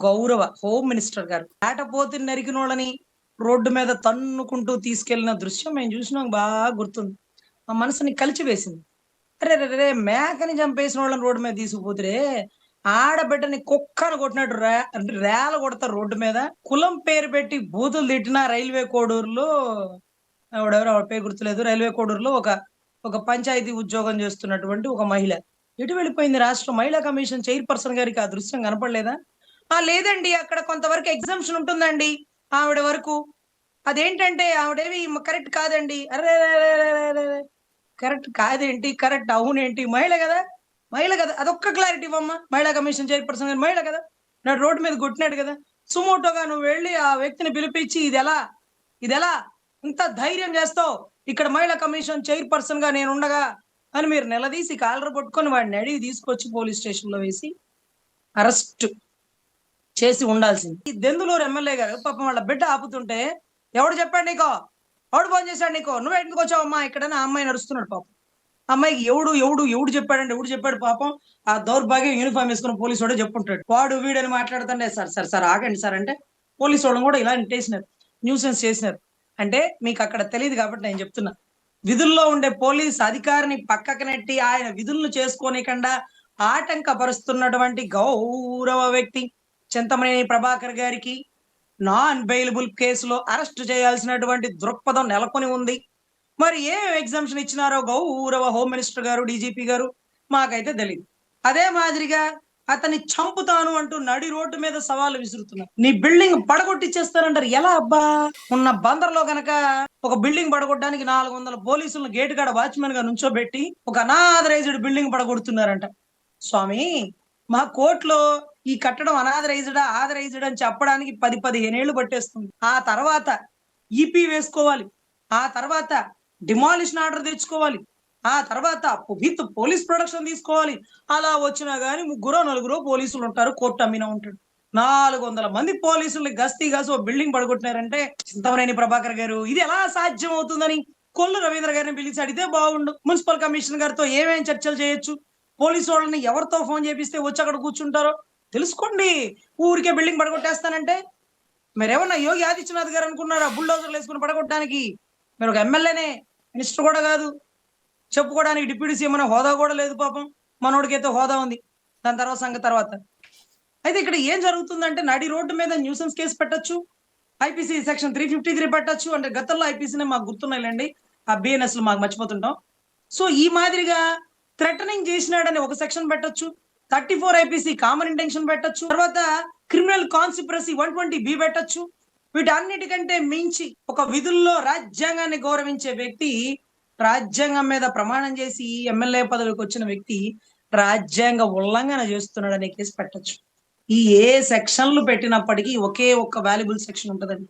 గౌరవ home minister గారు ఆటపోతుని నరికినోళ్ళని road మీద తన్నుకుంటూ తీసుకెళ్లిన దృశ్యం మేము చూసినాం, బాగా గుర్తుంది. మా మనసుని కలిచివేసింది. అరే రే రే, మేకని చంపేసిన వాళ్ళని రోడ్డు మీద తీసుకుపోతురే, ఆడబిడ్డని కుక్కను కొట్టినట్టు రేల కొడతారు రోడ్డు మీద. కులం పేరు పెట్టి బూతులు తిట్టిన రైల్వే కోడూరులో ఆవిడ పేరు గుర్తులేదు. రైల్వే కోడూరులో ఒక ఒక పంచాయతీ ఉద్యోగం చేస్తున్నటువంటి ఒక మహిళ ఎటు వెళ్ళిపోయింది? రాష్ట్ర మహిళా కమిషన్ చైర్పర్సన్ గారికి ఆ దృశ్యం కనపడలేదా? లేదండి, అక్కడ కొంతవరకు ఎగ్జామ్షన్ ఉంటుందండి ఆవిడ వరకు. అదేంటంటే ఆవిడేవి కరెక్ట్ కాదండి. అరే కరెక్ట్ కాదేంటి, కరెక్ట్ అవునేంటి? మహిళ కదా, మహిళ కదా, అదొక్క క్లారిటీ ఇవ్వమ్మా. మహిళా కమిషన్ చైర్పర్సన్ గారు మహిళ కదా, నాడు రోడ్డు మీద కొట్టినాడు కదా, సుమోటోగా నువ్వు వెళ్ళి ఆ వ్యక్తిని పిలిపించి ఇది ఎలా ఇంత ధైర్యం చేస్తావు, ఇక్కడ మహిళా కమిషన్ చైర్పర్సన్ గా నేను ఉండగా అని మీరు నిలదీసి కాలర్ పట్టుకొని వాడిని అడిగి తీసుకొచ్చి పోలీస్ స్టేషన్ లో వేసి అరెస్ట్ చేసి ఉండాల్సింది. ఈ దెందులూరు ఎమ్మెల్యే గారు పాపం వాళ్ళ బిడ్డ ఆపుతుంటే, ఎవడు చెప్పాడు నీకో, ఎవడు ఫోన్ చేశాడు నీకో, నువ్వు ఎందుకు వచ్చావమ్మా ఇక్కడని ఆ అమ్మాయి నడుస్తున్నాడు పాపం. అమ్మాయికి ఎవడు చెప్పాడంటే ఎవడు చెప్పాడు పాపం. ఆ దౌర్భాగ్యం యూనిఫామ్ వేసుకున్న పోలీసు వాడే చెప్పుంటాడు. వాడు వీడని మాట్లాడుతుండే, సార్ సార్ సార్ ఆగండి సార్ అంటే పోలీసు వాళ్ళని కూడా ఇలా నెట్టేసినారు, న్యూసెన్స్ చేసినారు. అంటే మీకు అక్కడ తెలియదు కాబట్టి నేను చెప్తున్నా. విధుల్లో ఉండే పోలీస్ అధికారిని పక్కకు నెట్టి ఆయన విధులను చేసుకోనికుండా ఆటంకపరుస్తున్నటువంటి గౌరవ వ్యక్తి చింతమనేని ప్రభాకర్ గారికి నాన్ బెయిలబుల్ కేసులో అరెస్ట్ చేయాల్సినటువంటి దృక్పథం నెలకొని ఉంది. మరి ఏం ఎగ్జామ్షన్ ఇచ్చినారో గౌరవ హోమ్ మినిస్టర్ గారు, డీజీపీ గారు మాకైతే తెలియదు. అదే మాదిరిగా అతన్ని చంపుతాను అంటూ నడి రోడ్డు మీద సవాలు విసురుతున్నారు. నీ బిల్డింగ్ పడగొట్టిచ్చేస్తానంటారు. ఎలా అబ్బా? ఉన్న బందర్లో గనక ఒక బిల్డింగ్ పడగొట్టడానికి 400 పోలీసులను గేటు కాడ వాచ్మెన్ గా నుంచోబెట్టి ఒక అనాథరైజ్డ్ బిల్డింగ్ పడగొడుతున్నారంట. స్వామి, మా కోర్టులో ఈ కట్టడం అనాథరైజ్డా ఆథరైజ్డ్ అని చెప్పడానికి 10-15 ఏళ్లు పట్టేస్తుంది. ఆ తర్వాత ఈపీ వేసుకోవాలి, ఆ తర్వాత డిమాలిషన్ ఆర్డర్ తెచ్చుకోవాలి, ఆ తర్వాత విత్ పోలీస్ ప్రొడక్షన్ తీసుకోవాలి. అలా వచ్చినా గానీ 3-4 పోలీసులు ఉంటారు, కోర్టు అమ్మినా ఉంటాడు. 400 మంది పోలీసుల్ని గస్తీ కాసి ఓ బిల్డింగ్ పడగొట్టినారంటే చింతమనేని ప్రభాకర్ గారు ఇది ఎలా సాధ్యం అవుతుందని కొల్లు రవీంద్ర గారిని పిలిచి అడిగితే బాగుండు. మున్సిపల్ కమిషనర్ గారితో ఏమేం చర్చలు చేయొచ్చు, పోలీసు వాళ్ళని ఎవరితో ఫోన్ చేపిస్తే వచ్చి అక్కడ కూర్చుంటారో తెలుసుకోండి. ఊరికే బిల్డింగ్ పడగొట్టేస్తానంటే మీరేమన్నా యోగి ఆదిత్యనాథ్ గారు అనుకున్నారా బుల్డోజర్లు వేసుకుని పడగొట్టడానికి? మీరు ఒక ఎమ్మెల్యేనే, మినిస్టర్ కూడా కాదు, చెప్పుకోవడానికి డిప్యూటీ సీఎం అనే హోదా కూడా లేదు పాపం. మనోడికైతే హోదా ఉంది, దాని తర్వాత సంగతి తర్వాత. అయితే ఇక్కడ ఏం జరుగుతుందంటే నడి రోడ్డు మీద న్యూసెన్స్ కేసు పెట్టచ్చు, ఐపీసీ సెక్షన్ 353 పెట్టచ్చు. అంటే గతంలో ఐపీసీనే మాకు గుర్తున్నాయిలేండి, ఆ బిఎన్ఎస్ మాకు మర్చిపోతుంటాం. సో ఈ మాదిరిగా థ్రెటనింగ్ చేసినాడని ఒక సెక్షన్ పెట్టచ్చు, 34 ఐపీసీ కామన్ ఇంటెన్షన్ పెట్టచ్చు, తర్వాత క్రిమినల్ కాన్స్పిరసీ 120B పెట్టచ్చు. వీటన్నిటికంటే మించి ఒక విధుల్లో రాజ్యాంగాన్ని గౌరవించే వ్యక్తి, రాజ్యాంగం మీద ప్రమాణం చేసి ఎమ్మెల్యే పదవికి వచ్చిన వ్యక్తి రాజ్యాంగ ఉల్లంఘన చేస్తున్నాడనే కేసు పెట్టచ్చు. ఈ ఏ సెక్షన్లు పెట్టినప్పటికీ ఒకే ఒక్క వాల్యుబుల్ సెక్షన్ ఉంటదండి.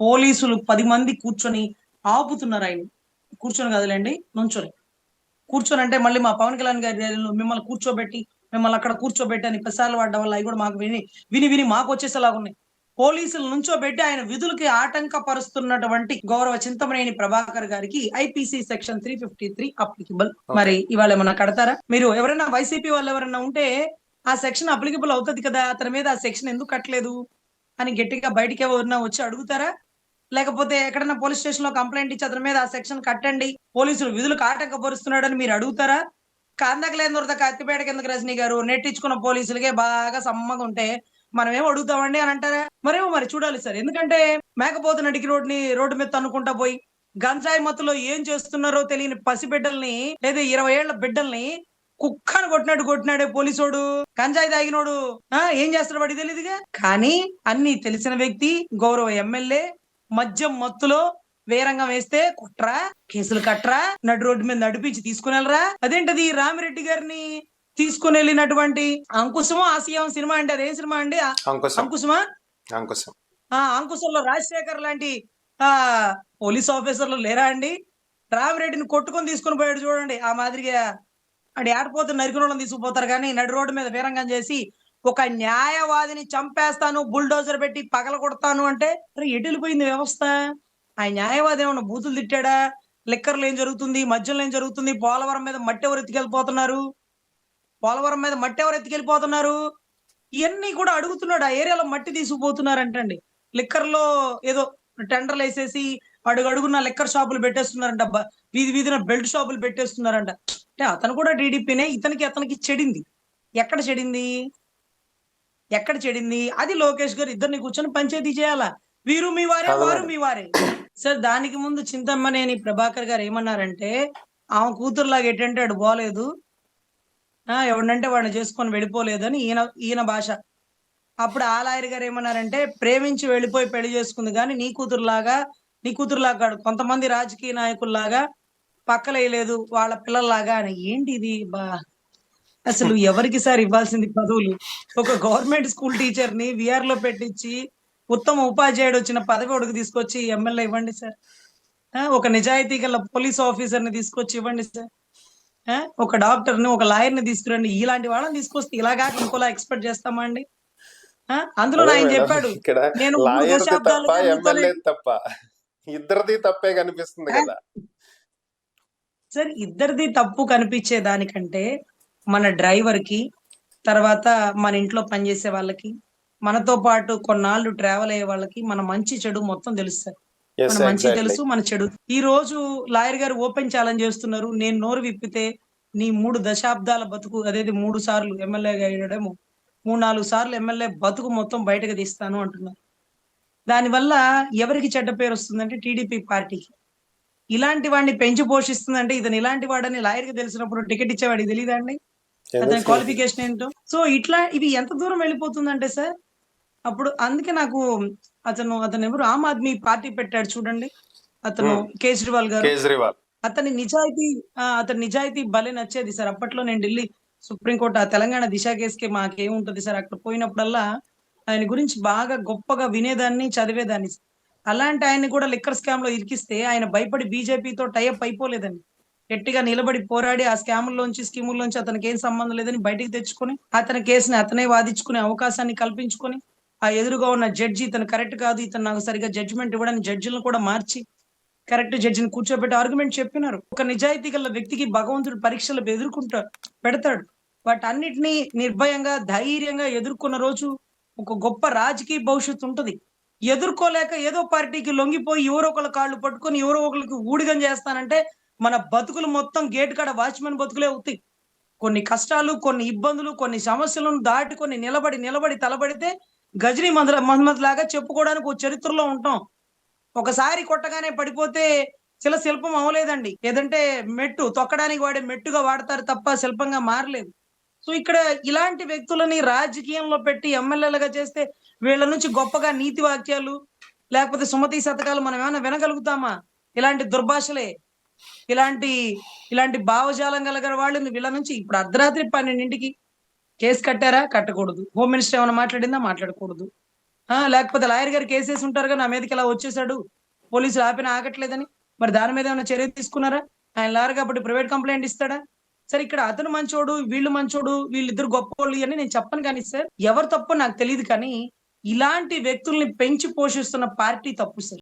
పోలీసులు 10 మంది కూర్చొని ఆపుతున్నారు ఆయన. కూర్చొని కదలండి, నుంచొని. కూర్చొని అంటే మళ్ళీ మా పవన్ కళ్యాణ్ గారి మిమ్మల్ని కూర్చోబెట్టి మిమ్మల్ని అక్కడ కూర్చోబెట్టి అని పెసాలు పడ్డం వల్ల అవి కూడా మాకు విని విని విని మాకు వచ్చేసేలాగా ఉన్నాయి. పోలీసులు నుంచోబెట్టి ఆయన విధులకి ఆటంకపరుస్తున్నటువంటి గౌరవ చింతమనేని ప్రభాకర్ గారికి ఐపీసీ సెక్షన్ 353 అప్లికబుల్. మరి ఇవాళ ఏమన్నా కడతారా? మీరు ఎవరైనా వైసీపీ వాళ్ళు ఎవరైనా ఉంటే ఆ సెక్షన్ అప్లికబుల్ అవుతుంది కదా, అతని మీద ఆ సెక్షన్ ఎందుకు కట్టలేదు అని గట్టిగా బయటికి ఎవరైనా వచ్చి అడుగుతారా? లేకపోతే ఎక్కడన్నా పోలీస్ స్టేషన్ లో కంప్లైంట్ ఇచ్చి అతని మీద ఆ సెక్షన్ కట్టండి, పోలీసులు విధులకు ఆటంకపరుస్తున్నాడని మీరు అడుగుతారా? కందకలేని దొరద కత్తిపేట కిందకి రజనీ గారు నెట్టించుకున్న పోలీసులకే బాగా సమ్మగా ఉంటే మనం ఏం అడుగుతామండి అని అంటారా? మరి చూడాలి సార్. ఎందుకంటే మేకపోతు నడికి రోడ్డు మీద తన్నుకుంటా పోయి గంజాయి మత్తులో ఏం చేస్తున్నారో తెలియని పసిబిడ్డల్ని లేదా 20 ఏళ్ల బిడ్డల్ని కుక్కను కొట్టినాడే పోలీసోడు, గంజాయి తాగినోడు ఏం చేస్తాడు వాడికి తెలియదుగా. కానీ అన్ని తెలిసిన వ్యక్తి, గౌరవ ఎమ్మెల్యే, మద్యం మత్తులో వేరంగం వేస్తే కుట్రా, కేసులు కట్రా, నడు రోడ్డు మీద నడిపించి తీసుకుని వెళ్ళరా. అదేంటది రామిరెడ్డి గారిని తీసుకుని వెళ్ళినటువంటి అంకుశమో ఆసియం సినిమా అంటే అదేం సినిమా అండి? అంకుశమా? అంకుశంలో రాజశేఖర్ లాంటి పోలీస్ ఆఫీసర్లు లేరా అండి? రామిరెడ్డిని కొట్టుకొని తీసుకుని పోయాడు చూడండి. ఆ మాదిరిగా అడి ఆడిపోతే నరికిన వాళ్ళని తీసుకుపోతారు, కానీ నడి రోడ్డు మీద వీరంగం చేసి ఒక న్యాయవాదిని చంపేస్తాను, బుల్డోజర్ పెట్టి పగల కొడతాను అంటే ఎటు వెళ్ళిపోయింది వ్యవస్థ? ఆ న్యాయవాది ఏమన్నా బూతులు తిట్టాడా? లిక్కర్లు ఏం జరుగుతుంది, మద్యంలో ఏం జరుగుతుంది? పోలవరం మీద మట్టి ఎవరు ఎత్తుకెళ్ళిపోతున్నారు? ఇయన్నీ కూడా అడుగుతున్నాడు. ఆ ఏరియాలో మట్టి తీసుకుపోతున్నారంటండి. లిక్కర్‌లో ఏదో టెండర్‌లేసేసి అడుగడుగున లిక్కర్ షాపులు పెట్టేస్తున్నారంట. వీధి వీధిన బెల్ట్ షాపులు పెట్టేస్తున్నారంట. అంటే అతను కూడా టీడీపీనే. అతనికి చెడింది. ఎక్కడ చెడింది? ఎక్కడ చెడింది? అది లోకేష్ గారు ఇద్దరిని కూర్చొని పంచాయతీ చేయాలా. వీరు మీ వారే, కాదు వారు మేడం. మీ వారే. సార్ దానికి ముందు చింతమనేని ప్రభాకర్ గారు ఏమన్నారంటే, ఆమె కూతురులాగా ఎటంటే అటు పోలేదు. ఎవడినంటే వాడిని చేసుకొని వెళ్ళిపోలేదని ఈయన భాష. అప్పుడు ఆ లాయర్ గారు ఏమన్నారంటే, ప్రేమించి వెళ్ళిపోయి పెళ్లి చేసుకుంది గానీ, నీ కూతురులాగా కాదు. కొంతమంది రాజకీయ నాయకుల్లాగా పక్కలేయలేదు వాళ్ళ పిల్లల్లాగా అని. ఏంటిది? అసలు ఎవరికి సార్ ఇవ్వాల్సింది పదవులు? ఒక గవర్నమెంట్ స్కూల్ టీచర్‌ని వీఆర్‌లో పెట్టించి, ఉత్తమ ఉపాధ్యాయుడు వచ్చిన పదవి ఒకడికి తీసుకొచ్చి ఎమ్మెల్యే ఇవ్వండి సార్. ఒక నిజాయితీ గల పోలీస్ ఆఫీసర్‌ని తీసుకొచ్చి ఇవ్వండి సార్. ఒక డాక్టర్‌ని, ఒక లాయర్‌ని తీసుకురండి. ఇలాంటి వాళ్ళని తీసుకొస్తే ఇలా గాక ఇంకోలా ఎక్స్‌పెక్ట్ చేస్తామా అండి? అందులోను అదే ఆయన మేడం. చెప్పాడు. ఇక్కడ నేను 3 లాయర్‌ది తప్ప, దశాబ్దాలుగా మీతోనే ఎమ్మెల్యేది తప్ప. ఇద్దరిది తప్పే కనిపిస్తుంది ఆ! గదా! సార్ ఇద్దరిది తప్పు కనిపించే దానికంటే, మన డ్రైవర్‌కి, తర్వాత మన ఇంట్లో పనిచేసే వాళ్ళకి, మనతో పాటు కొన్నాళ్ళు ట్రావెల్ అయ్యే వాళ్ళకి, మన మంచి చెడు మొత్తం తెలుసు సార్. మన యెస్. మంచి ఎగ్జాక్ట్‌లీ. తెలుసు, మన చెడు. ఈరోజు లాయర్ గారు ఓపెన్ ఛాలెంజ్ చేస్తున్నారు. నేను నోరు విప్పితే నీ 3 దశాబ్దాల బతుకు అదేది 3 సార్లు ఎమ్మెల్యేగా అయ్యాడేమో 3, 4 సార్లు ఎమ్మెల్యే బతుకు మొత్తం బయటకు తీస్తాను అంటున్నారు. దానివల్ల ఎవరికి చెడ్డ పేరొస్తుందంటే టీడీపీ పార్టీకి. ఇలాంటి వాడిని పెంచి పోషిస్తుందంటే ఇతను ఇలాంటి వాడని లాయర్‌కి తెలిసినప్పుడు టికెట్ ఇచ్చేవాడికి తెలీదా అండి? ఎందుకు అతని తెలీదు? క్వాలిఫికేషన్ ఏంటో. సో, ఇవి ఎంత దూరం వెళ్ళిపోతుందంటే సార్, అప్పుడు అందుకే నాకు అతనెవరు ఆమ్ ఆద్మీ పార్టీ పెట్టాడు చూడండి. అతను హ్మ్. కేజ్రీవాల్ గారు. కేజ్రీవాల్. అతని నిజాయితీ అతని నిజాయితీ భలే నచ్చేది సార్. అప్పట్లో నేను ఢిల్లీ సుప్రీం కోర్ట్ ఆ తెలంగాణ దిశ కేస్‌కి మాకేముంటది సార్ అక్కడ పోయినప్పుడల్లా ఆయన గురించి బాగా గొప్పగా వినేదాన్ని, చదివేదాన్ని. అలాంటి ఆయన్ని కూడా లిక్కర్ స్కామ్‌లో ఇరికిస్తే ఆయన భయపడి బీజేపీతో టై అప్ అయిపోలేదండి. గట్టిగా నిలబడి పోరాడి ఆ స్కాముల్లోంచి, స్కీముల్లోంచి అతనికేం సంబంధం లేదని బయటికి తెచ్చుకొని, అతని కేస్‌ని అతనే వాదించుకునే అవకాశాన్ని కల్పించుకొని, ఆ ఎదురుగా ఉన్న జడ్జి ఇతను కరెక్ట్ కాదు. ఇతను నాకు సరిగ్గా జడ్జిమెంట్ ఇవ్వడని జడ్జిలను కూడా మార్చి కరెక్ట్ జడ్జిని కూర్చోబెట్టి ఆర్గ్యుమెంట్ చెప్పినారు. ఒక నిజాయితీ గల వ్యక్తికి భగవంతుడు పరీక్షలు పెడతాడు. వాటన్నిటిని నిర్భయంగా, ధైర్యంగా ఎదుర్కొన్న రోజు ఒక గొప్ప రాజకీయ భవిష్యత్తు ఉంటది. ఎదుర్కోలేక ఏదో పార్టీకి లొంగిపోయి ఎవరో ఒకళ్ళ కాళ్ళు పట్టుకొని ఎవరో ఒకళ్ళకి ఊడిగం చేస్తానంటే మన బతుకులు మొత్తం గేట్ కాడ వాచ్‌మెన్ బతుకులే అవుతాయి. కొన్ని కష్టాలు, కొన్ని ఇబ్బందులు, కొన్ని సమస్యలను దాటుకొని నిలబడి తలబడితే గజనీ మహమ్మద్ లాగా చెప్పుకోవడానికి ఒక చరిత్రలో ఉంటాం. ఒకసారి కొట్టగానే పడిపోతే శిల్పం అవ్వలేదండి. ఏదంటే మెట్టు తొక్కడానికి వాడే మెట్టుగా వాడతారు తప్ప శిల్పంగా మారలేదు. సో, ఇక్కడ ఇలాంటి వ్యక్తులని రాజకీయంలో పెట్టి ఎమ్మెల్యేలుగా చేస్తే వీళ్ళ నుంచి గొప్పగా నీతి వాక్యాలు, లేకపోతే సుమతి శతకాలు మనం ఏమైనా వినగలుగుతామా? ఇలాంటి దుర్భాషలే. ఇలాంటి, ఇలాంటి భావజాలం గలగల వాళ్ళని వీళ్ళ నుంచి ఇప్పుడు అర్ధరాత్రి 12కి కేస్ కట్టారా? కట్టకూడదు. హోమ్ మినిస్టర్ ఏమైనా మాట్లాడిందా? మాట్లాడకూడదు. లేకపోతే లాయర్ గారు కేసేసి ఉంటారుగా నా మీదకి ఇలా వచ్చేసాడు. పోలీసులు ఆపినా ఆగట్లేదని. మరి దాని మీద ఏమైనా చర్య తీసుకున్నారా? ఆయన లాయర్ కాబట్టి ప్రైవేట్ కంప్లెయింట్ ఇస్తాడా? సరే ఇక్కడ అతను మంచోడు, వీళ్ళు మంచోడు, వీళ్ళిద్దరు గొప్పోళ్ళు అని నేను చెప్పను గానీ సార్, ఎవరు తప్పో నాకు తెలీదు కానీ, ఇలాంటి వ్యక్తుల్ని పెంచి పోషిస్తున్న పార్టీ తప్పు సార్.